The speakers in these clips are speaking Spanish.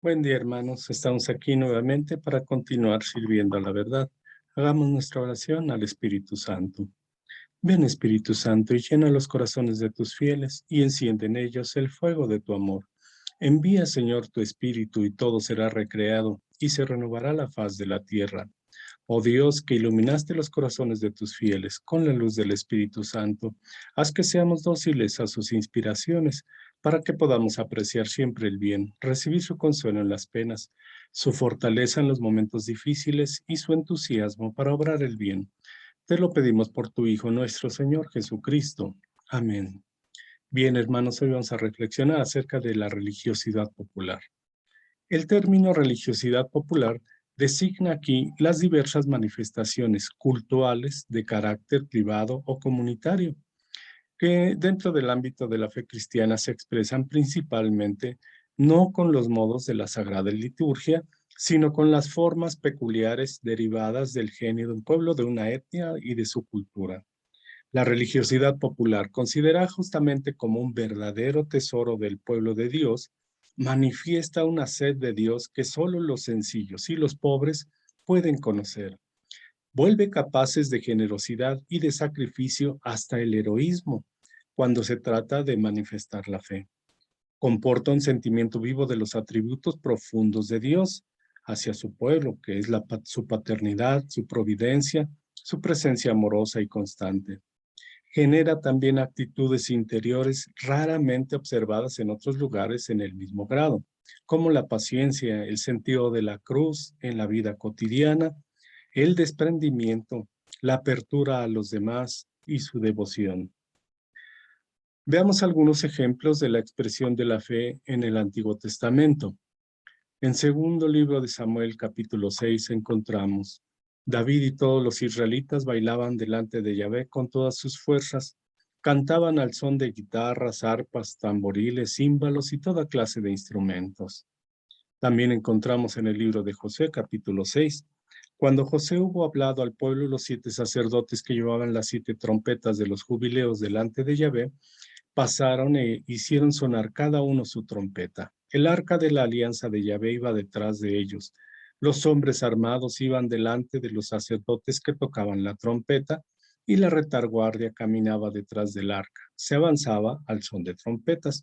Buen día, hermanos. Estamos aquí nuevamente para continuar sirviendo a la verdad. Hagamos nuestra oración al Espíritu Santo. Ven, Espíritu Santo, y llena los corazones de tus fieles y enciende en ellos el fuego de tu amor. Envía, Señor, tu Espíritu y todo será recreado y se renovará la faz de la tierra. Oh Dios, que iluminaste los corazones de tus fieles con la luz del Espíritu Santo, haz que seamos dóciles a sus inspiraciones, para que podamos apreciar siempre el bien, recibir su consuelo en las penas, su fortaleza en los momentos difíciles y su entusiasmo para obrar el bien. Te lo pedimos por tu Hijo nuestro Señor Jesucristo. Amén. Bien, hermanos, hoy vamos a reflexionar acerca de la religiosidad popular. El término religiosidad popular designa aquí las diversas manifestaciones cultuales de carácter privado o comunitario, que dentro del ámbito de la fe cristiana se expresan principalmente no con los modos de la Sagrada Liturgia, sino con las formas peculiares derivadas del genio de un pueblo, de una etnia y de su cultura. La religiosidad popular, considerada justamente como un verdadero tesoro del pueblo de Dios, manifiesta una sed de Dios que solo los sencillos y los pobres pueden conocer. Vuelve capaces de generosidad y de sacrificio hasta el heroísmo cuando se trata de manifestar la fe. Comporta un sentimiento vivo de los atributos profundos de Dios hacia su pueblo, que es su paternidad, su providencia, su presencia amorosa y constante. Genera también actitudes interiores raramente observadas en otros lugares en el mismo grado, como la paciencia, el sentido de la cruz en la vida cotidiana, el desprendimiento, la apertura a los demás y su devoción. Veamos algunos ejemplos de la expresión de la fe en el Antiguo Testamento. En segundo libro de Samuel, capítulo 6, encontramos: David y todos los israelitas bailaban delante de Yahvé con todas sus fuerzas, cantaban al son de guitarras, arpas, tamboriles, címbalos y toda clase de instrumentos. También encontramos en el libro de Josué, capítulo 6, cuando José hubo hablado al pueblo, los 7 sacerdotes que llevaban las 7 trompetas de los jubileos delante de Yahvé, pasaron e hicieron sonar cada uno su trompeta. El arca de la alianza de Yahvé iba detrás de ellos. Los hombres armados iban delante de los sacerdotes que tocaban la trompeta y la retaguardia caminaba detrás del arca. Se avanzaba al son de trompetas.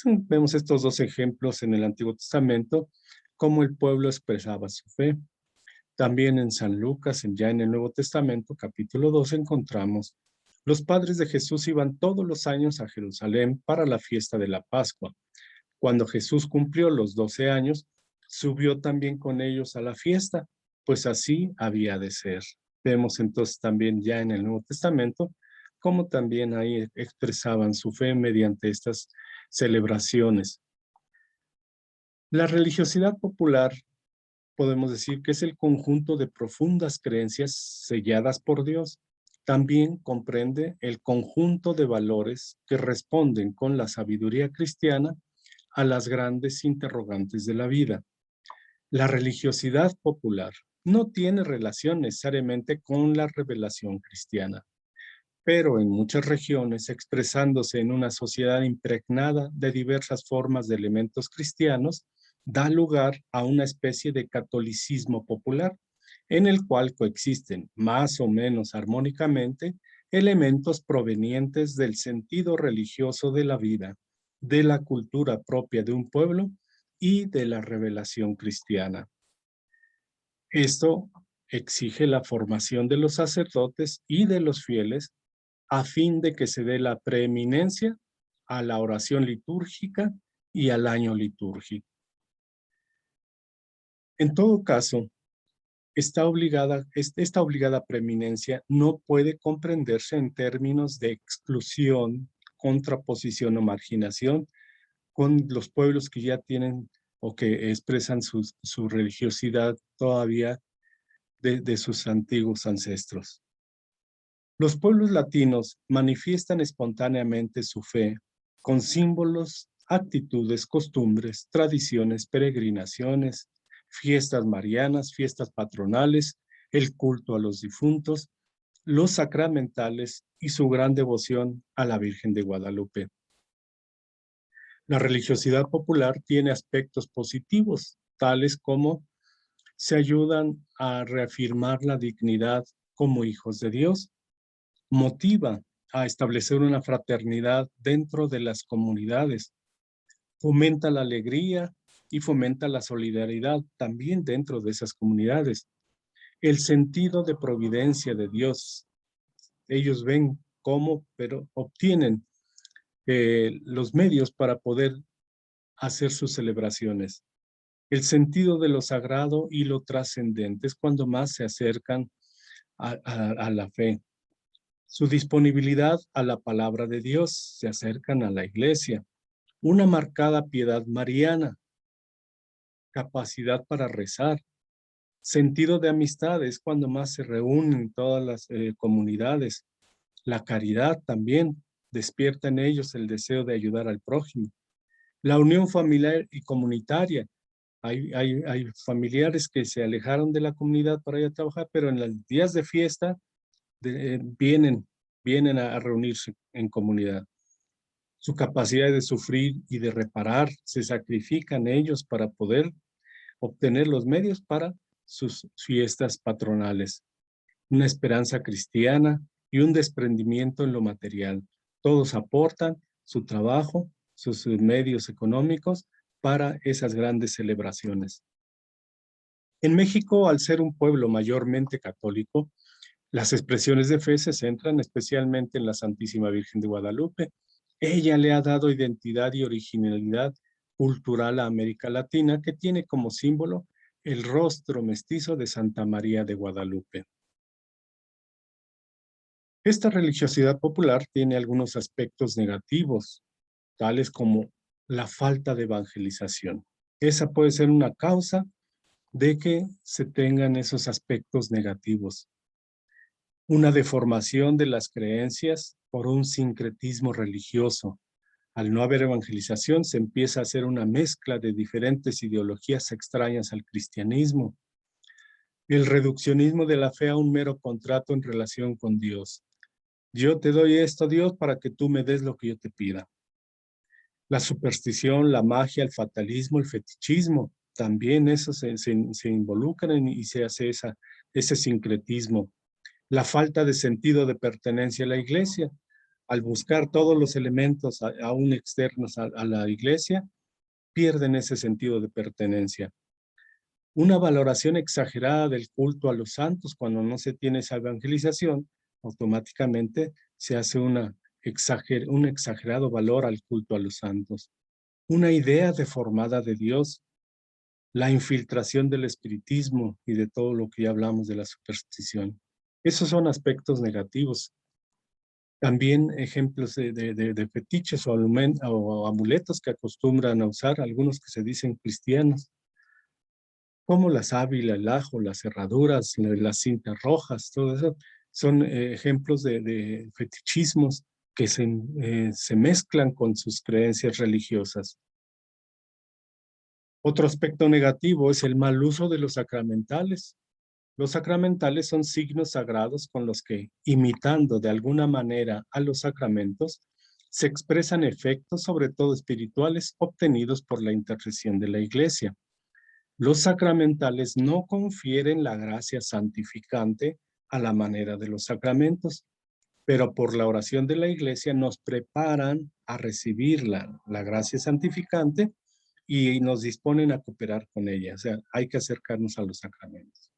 Vemos estos dos ejemplos en el Antiguo Testamento, cómo el pueblo expresaba su fe. También en San Lucas, ya en el Nuevo Testamento, capítulo 2, encontramos: los padres de Jesús iban todos los años a Jerusalén para la fiesta de la Pascua. Cuando Jesús cumplió los 12 años, subió también con ellos a la fiesta, pues así había de ser. Vemos entonces también ya en el Nuevo Testamento cómo también ahí expresaban su fe mediante estas celebraciones. La religiosidad popular, podemos decir que es el conjunto de profundas creencias selladas por Dios. También comprende el conjunto de valores que responden con la sabiduría cristiana a las grandes interrogantes de la vida. La religiosidad popular no tiene relación necesariamente con la revelación cristiana, pero en muchas regiones, expresándose en una sociedad impregnada de diversas formas de elementos cristianos, da lugar a una especie de catolicismo popular, en el cual coexisten más o menos armónicamente elementos provenientes del sentido religioso de la vida, de la cultura propia de un pueblo y de la revelación cristiana. Esto exige la formación de los sacerdotes y de los fieles a fin de que se dé la preeminencia a la oración litúrgica y al año litúrgico. En todo caso, esta obligada preeminencia no puede comprenderse en términos de exclusión, contraposición o marginación con los pueblos que ya tienen o que expresan su religiosidad todavía de sus antiguos ancestros. Los pueblos latinos manifiestan espontáneamente su fe con símbolos, actitudes, costumbres, tradiciones, peregrinaciones, fiestas marianas, fiestas patronales, el culto a los difuntos, los sacramentales y su gran devoción a la Virgen de Guadalupe. La religiosidad popular tiene aspectos positivos, tales como se ayudan a reafirmar la dignidad como hijos de Dios, motiva a establecer una fraternidad dentro de las comunidades, fomenta la alegría y fomenta la solidaridad también dentro de esas comunidades. El sentido de providencia de Dios. Ellos ven cómo, pero obtienen los medios para poder hacer sus celebraciones. El sentido de lo sagrado y lo trascendente es cuando más se acercan a la fe. Su disponibilidad a la palabra de Dios, se acercan a la iglesia. Una marcada piedad mariana, capacidad para rezar. Sentido de amistad es cuando más se reúnen todas las comunidades. La caridad también despierta en ellos el deseo de ayudar al prójimo. La unión familiar y comunitaria. Hay familiares que se alejaron de la comunidad para ir a trabajar, pero en los días de fiesta vienen a reunirse en comunidad. Su capacidad de sufrir y de reparar, se sacrifican ellos para poder obtener los medios para sus fiestas patronales. Una esperanza cristiana y un desprendimiento en lo material. Todos aportan su trabajo, sus medios económicos para esas grandes celebraciones. En México, al ser un pueblo mayormente católico, las expresiones de fe se centran especialmente en la Santísima Virgen de Guadalupe. Ella le ha dado identidad y originalidad cultural a América Latina, que tiene como símbolo el rostro mestizo de Santa María de Guadalupe. Esta religiosidad popular tiene algunos aspectos negativos, tales como la falta de evangelización. Esa puede ser una causa de que se tengan esos aspectos negativos. Una deformación de las creencias por un sincretismo religioso. Al no haber evangelización, se empieza a hacer una mezcla de diferentes ideologías extrañas al cristianismo. El reduccionismo de la fe a un mero contrato en relación con Dios. Yo te doy esto, Dios, para que tú me des lo que yo te pida. La superstición, la magia, el fatalismo, el fetichismo, también eso se involucran y se hace ese sincretismo. La falta de sentido de pertenencia a la iglesia. Al buscar todos los elementos aún externos a la iglesia, pierden ese sentido de pertenencia. Una valoración exagerada del culto a los santos, cuando no se tiene esa evangelización, automáticamente se hace un exagerado valor al culto a los santos. Una idea deformada de Dios, la infiltración del espiritismo y de todo lo que ya hablamos de la superstición. Esos son aspectos negativos. También ejemplos de fetiches o amuletos que acostumbran a usar algunos que se dicen cristianos, como la sábila, el ajo, las cerraduras, las cintas rojas, todo eso son ejemplos de fetichismos que se mezclan con sus creencias religiosas. Otro aspecto negativo es el mal uso de los sacramentales. Los sacramentales son signos sagrados con los que, imitando de alguna manera a los sacramentos, se expresan efectos, sobre todo espirituales, obtenidos por la intercesión de la Iglesia. Los sacramentales no confieren la gracia santificante a la manera de los sacramentos, pero por la oración de la Iglesia nos preparan a recibir la gracia santificante y nos disponen a cooperar con ella. O sea, hay que acercarnos a los sacramentos.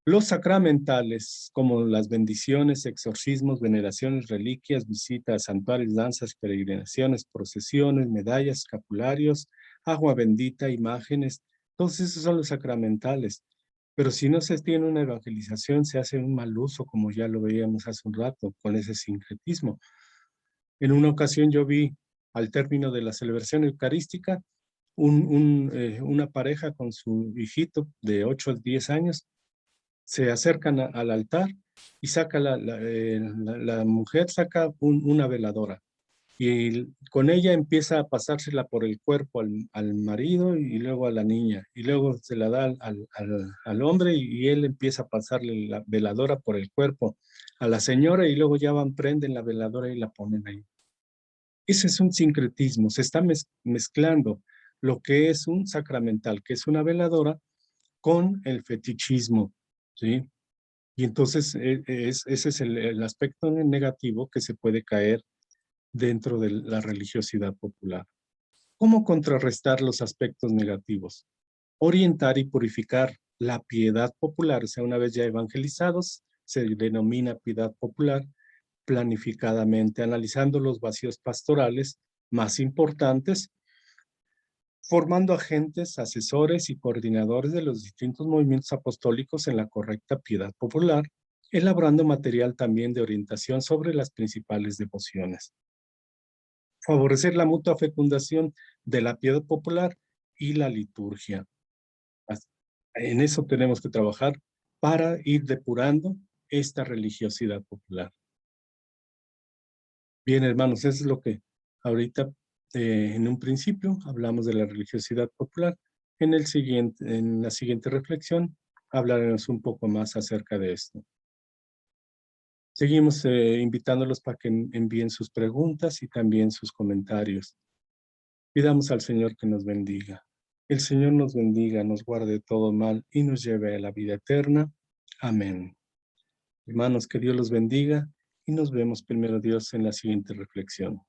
Los sacramentales, como las bendiciones, exorcismos, veneraciones, reliquias, visitas, santuarios, danzas, peregrinaciones, procesiones, medallas, escapularios, agua bendita, imágenes, todos esos son los sacramentales. Pero si no se tiene una evangelización, se hace un mal uso, como ya lo veíamos hace un rato, con ese sincretismo. En una ocasión yo vi, al término de la celebración eucarística, una pareja con su hijito de 8 a 10 años, se acercan al altar y saca la mujer saca una veladora y con ella empieza a pasársela por el cuerpo al marido y luego a la niña y luego se la da al hombre y él empieza a pasarle la veladora por el cuerpo a la señora y luego ya prenden la veladora y la ponen ahí. Ese es un sincretismo, se está mezclando lo que es un sacramental, que es una veladora, con el fetichismo, ¿sí? Y entonces ese es el aspecto negativo que se puede caer dentro de la religiosidad popular. ¿Cómo contrarrestar los aspectos negativos? Orientar y purificar la piedad popular, o sea, una vez ya evangelizados, se denomina piedad popular, planificadamente, analizando los vacíos pastorales más importantes, formando agentes, asesores y coordinadores de los distintos movimientos apostólicos en la correcta piedad popular, elaborando material también de orientación sobre las principales devociones. Favorecer la mutua fecundación de la piedad popular y la liturgia. En eso tenemos que trabajar para ir depurando esta religiosidad popular. Bien, hermanos, eso es lo que ahorita, en un principio, hablamos de la religiosidad popular. En la siguiente reflexión, hablaremos un poco más acerca de esto. Seguimos invitándolos para que envíen sus preguntas y también sus comentarios. Pidamos al Señor que nos bendiga. El Señor nos bendiga, nos guarde de todo mal y nos lleve a la vida eterna. Amén. Hermanos, que Dios los bendiga y nos vemos primero Dios en la siguiente reflexión.